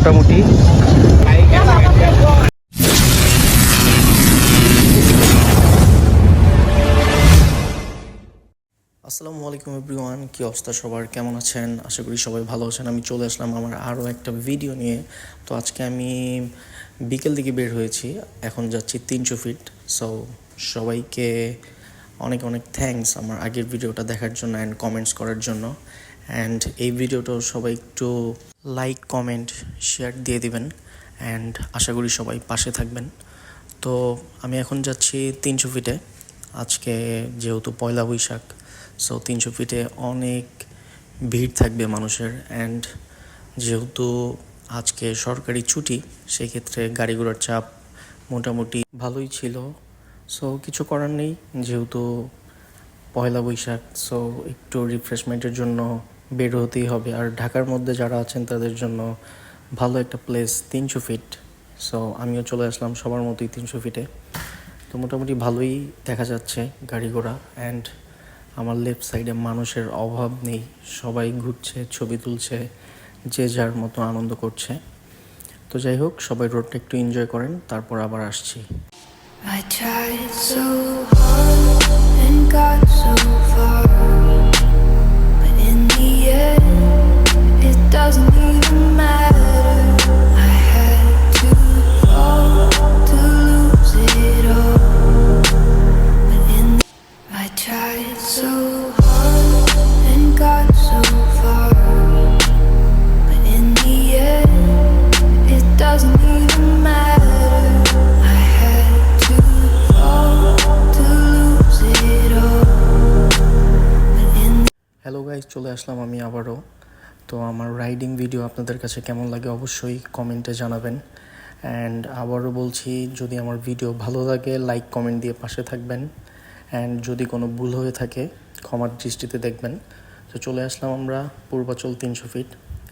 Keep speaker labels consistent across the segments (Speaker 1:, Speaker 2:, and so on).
Speaker 1: মোটামুটি। আসসালামু আলাইকুম এভরিওয়ান, কি অবস্থা সবার, কেমন আছেন? আশা করি সবাই ভালো আছেন। আমি চলে আসলাম আমার আরও একটা ভিডিও নিয়ে। তো আজকে আমি বিকেল দিকে বের হয়েছি, এখন যাচ্ছি 300 ফিট। সো সবাইকে অনেক অনেক থ্যাঙ্কস আমার আগের ভিডিওটা দেখার জন্য অ্যান্ড কমেন্টস করার জন্য। অ্যান্ড এই ভিডিওটাও সবাই একটু লাইক, কমেন্ট, শেয়ার দিয়ে দিবেন অ্যান্ড আশা করি সবাই পাশে থাকবেন। তো আমি এখন যাচ্ছি 300 ফিটে। আজকে যেহেতু পয়লা বৈশাখ, সো 300 ফিটে অনেক ভিড় থাকবে মানুষের। অ্যান্ড যেহেতু আজকে সরকারি ছুটি, সেক্ষেত্রে গাড়ি ঘোড়ার চাপ মোটামুটি ভালোই ছিল। সো কিছু করার নেই, যেহেতু পয়লা বৈশাখ, সো একটু রিফ্রেশমেন্টের জন্য বের হতেই হবে। আর ঢাকার মধ্যে যারা আছেন তাদের জন্য ভালো একটা প্লেস 300 ফিট। সো আমিও চলে আসলাম সবার মতোই 300 ফিটে। তো মোটামুটি ভালোই দেখা যাচ্ছে গাড়ি ঘোড়া। অ্যান্ড আমার লেফট সাইডে মানুষের অভাব নেই, সবাই ঘুরছে, ছবি তুলছে, যে যার মতো আনন্দ করছে। তো যাই হোক, সবাই রোডটা একটু এনজয় করেন, তারপর আবার আসছি।
Speaker 2: I tried so hard and got so far, but in the end, it doesn't even matter. I had to fall to lose it all, but I tried so hard and got so far, but in the end, it doesn't even matter.
Speaker 1: Hello guys, চলে আসলাম আমি আবারও। তো আমার riding video আপনাদের কাছে কেমন লাগে অবশ্যই কমেন্টে জানাবেন। অ্যান্ড আবারও বলছি, যদি আমার ভিডিও ভালো লাগে লাইক কমেন্ট দিয়ে পাশে থাকবেন। অ্যান্ড যদি কোনো ভুল হয়ে থাকে ক্ষমার দৃষ্টিতে দেখবেন। তো চলে আসলাম আমরা পূর্বাচল 300 ফিট।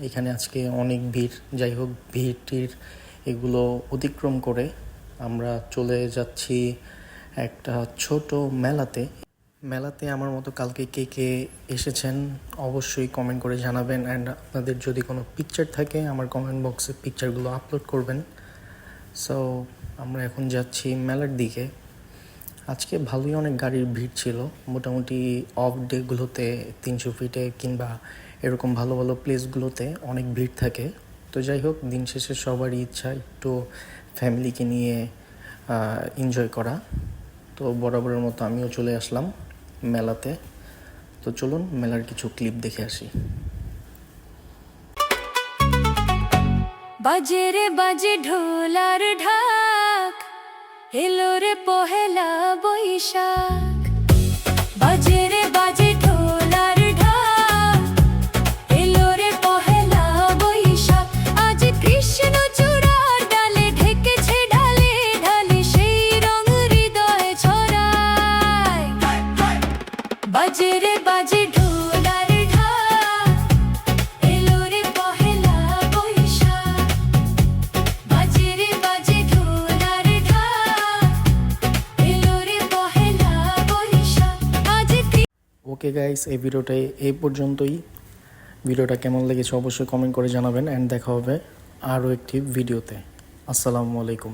Speaker 1: এখানে আজকে অনেক ভিড়। যাই হোক, ভিড়টির এগুলো অতিক্রম করে আমরা চলে যাচ্ছি একটা ছোট মেলাতে। আমার মতো কালকে কে কে এসেছেন অবশ্যই কমেন্ট করে জানাবেন। অ্যান্ড আপনাদের যদি কোনো পিকচার থাকে আমার কমেন্ট বক্সে পিকচারগুলো আপলোড করবেন। সো আমরা এখন যাচ্ছি মেলার দিকে। আজকে ভালোই অনেক গাড়ির ভিড় ছিল। মোটামুটি অফ ডেগুলোতে 300 ফিটে কিংবা এরকম ভালো ভালো প্লেসগুলোতে অনেক ভিড় থাকে। তো যাই হোক, দিন শেষে সবারই ইচ্ছা একটু ফ্যামিলিকে নিয়ে এনজয় করা। তো বরাবরের মতো আমিও চলে আসলাম মেলাতে। তো চলুন মেলার কিছু ক্লিপ দেখে আসি।
Speaker 2: বাজে রে বাজে ঢোলার ঢাক, এলো রে পহেলা বৈশাখ। বাজে রে বাজে ঢোলার ঢাক, এলো রে পহেলা বৈশাখ। আজ কৃষ্ণ চূড়ার ডালে ঢেকেছে ঢালে ঢালে, সেই রং হৃদয়ে ছড়ায়। বাজে রে বাজে ঢোলার ঢাক, এলো রে পহেলা বৈশাখ। বাজে রে বাজে ঢোলার ঢাক, এলো রে পহেলা বৈশাখ। আজ
Speaker 1: ওকে গাইস, এই ভিডিওটাই এই পর্যন্তই। ভিডিওটা কেমন লেগেছে অবশ্যই কমেন্ট করে জানাবেন। অ্যান্ড দেখা হবে আরও একটি ভিডিওতে। আসসালামু আলাইকুম।